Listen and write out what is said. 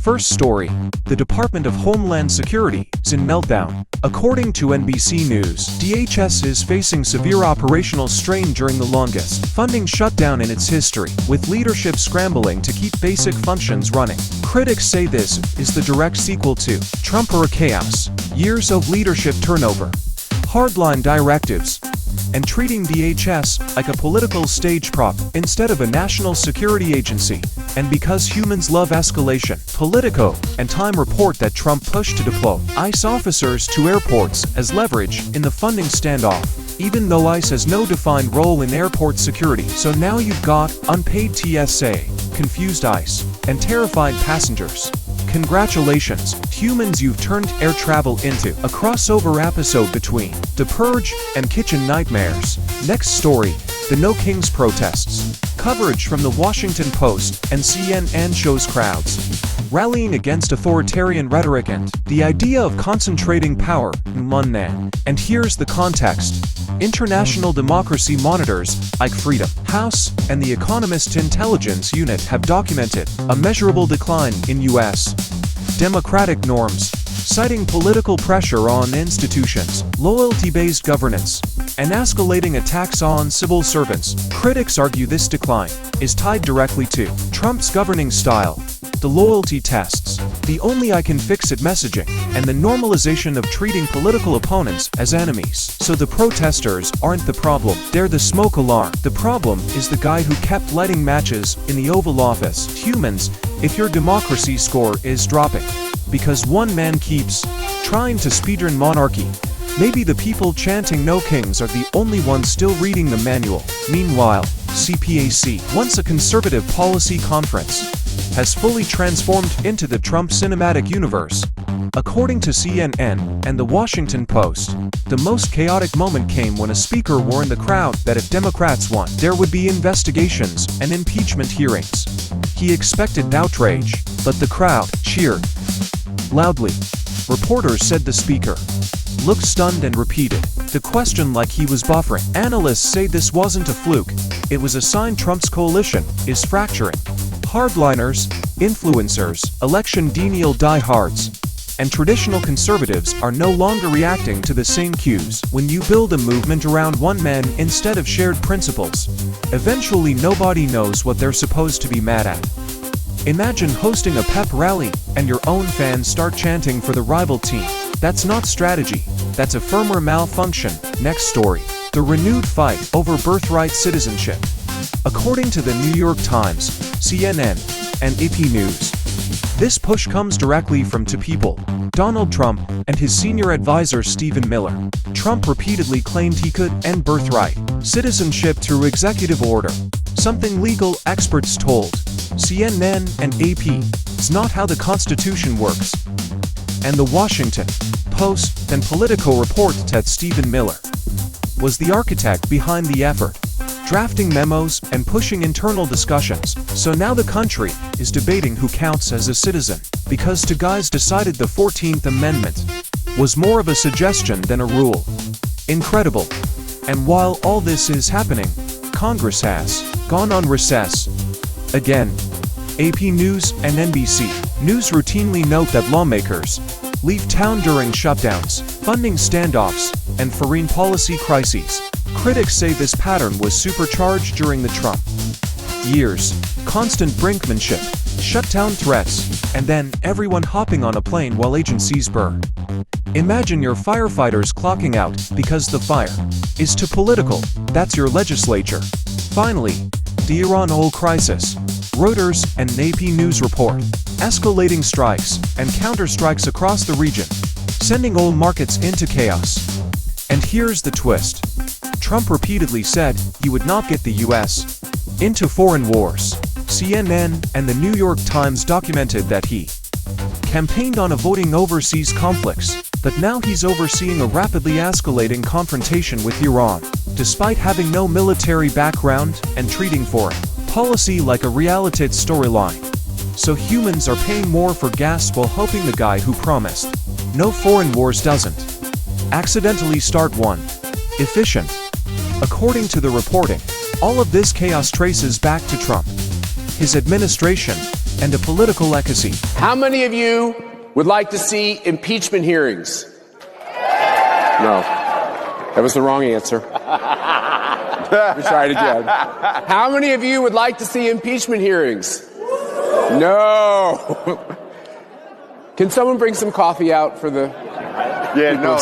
First story, the Department of Homeland Security is in meltdown. According to NBC News, DHS is facing severe operational strain during the longest funding shutdown in its history, with leadership scrambling to keep basic functions running. Critics say this is the direct sequel to Trump-era chaos, years of leadership turnover, hardline directives, and treating DHS like a political stage prop instead of a national security agency. And because humans love escalation, Politico and Time report that Trump pushed to deploy ICE officers to airports as leverage in the funding standoff, even though ICE has no defined role in airport security. So now you've got unpaid TSA, confused ICE, and terrified passengers. Congratulations, humans, you've turned air travel into a crossover episode between The Purge and Kitchen Nightmares. Next story, the No Kings protests. Coverage from the Washington Post and CNN shows crowds rallying against authoritarian rhetoric and the idea of concentrating power in one man. And here's the context. International democracy monitors, like Freedom House and The Economist Intelligence Unit, have documented a measurable decline in U.S. democratic norms, citing political pressure on institutions, loyalty-based governance, and escalating attacks on civil servants. Critics argue this decline is tied directly to Trump's governing style, the loyalty tests, the only I can fix it messaging, and the normalization of treating political opponents as enemies. So the protesters aren't the problem, they're the smoke alarm. The problem is the guy who kept lighting matches in the Oval Office. Humans, if your democracy score is dropping because one man keeps trying to speedrun monarchy, maybe the people chanting No Kings are the only ones still reading the manual. Meanwhile, CPAC, once a conservative policy conference, has fully transformed into the Trump cinematic universe. According to CNN and the Washington Post, the most chaotic moment came when a speaker warned the crowd that if Democrats won, there would be investigations and impeachment hearings. He expected outrage, but the crowd cheered loudly. Reporters said the speaker looked stunned and repeated the question like he was buffering. Analysts say this wasn't a fluke. It was a sign Trump's coalition is fracturing. Hardliners, influencers, election-denial diehards, and traditional conservatives are no longer reacting to the same cues. When you build a movement around one man instead of shared principles, eventually nobody knows what they're supposed to be mad at. Imagine hosting a pep rally and your own fans start chanting for the rival team. That's not strategy, that's a firmware malfunction. Next story, the renewed fight over birthright citizenship. According to the New York Times, CNN, and AP News, this push comes directly from two people, Donald Trump and his senior advisor Stephen Miller. Trump repeatedly claimed he could end birthright citizenship through executive order, something legal experts told CNN and AP it's not how the Constitution works. And the Washington Post and Politico report that Stephen Miller was the architect behind the effort, drafting memos and pushing internal discussions. So now the country is debating who counts as a citizen, because two guys decided the 14th Amendment was more of a suggestion than a rule. Incredible. And while all this is happening, Congress has gone on recess again. AP News and NBC News routinely note that lawmakers leave town during shutdowns, funding standoffs, and foreign policy crises. Critics say this pattern was supercharged during the Trump years. Constant brinkmanship, shutdown threats, and then everyone hopping on a plane while agencies burn. Imagine your firefighters clocking out because the fire is too political. That's your legislature. Finally, the Iran oil crisis. Reuters and AP News report escalating strikes and counterstrikes across the region, sending oil markets into chaos. And here's the twist. Trump repeatedly said he would not get the U.S. into foreign wars. CNN and the New York Times documented that he campaigned on avoiding overseas conflicts, but now he's overseeing a rapidly escalating confrontation with Iran, despite having no military background and treating foreign policy like a reality storyline. So humans are paying more for gas while hoping the guy who promised no foreign wars doesn't accidentally start one. Efficient. According to the reporting, all of this chaos traces back to Trump, his administration, and a political legacy. How many of you would like to see impeachment hearings? No. That was the wrong answer. Let me try it again. How many of you would like to see impeachment hearings? No. Can someone bring some coffee out for the... Yeah, no.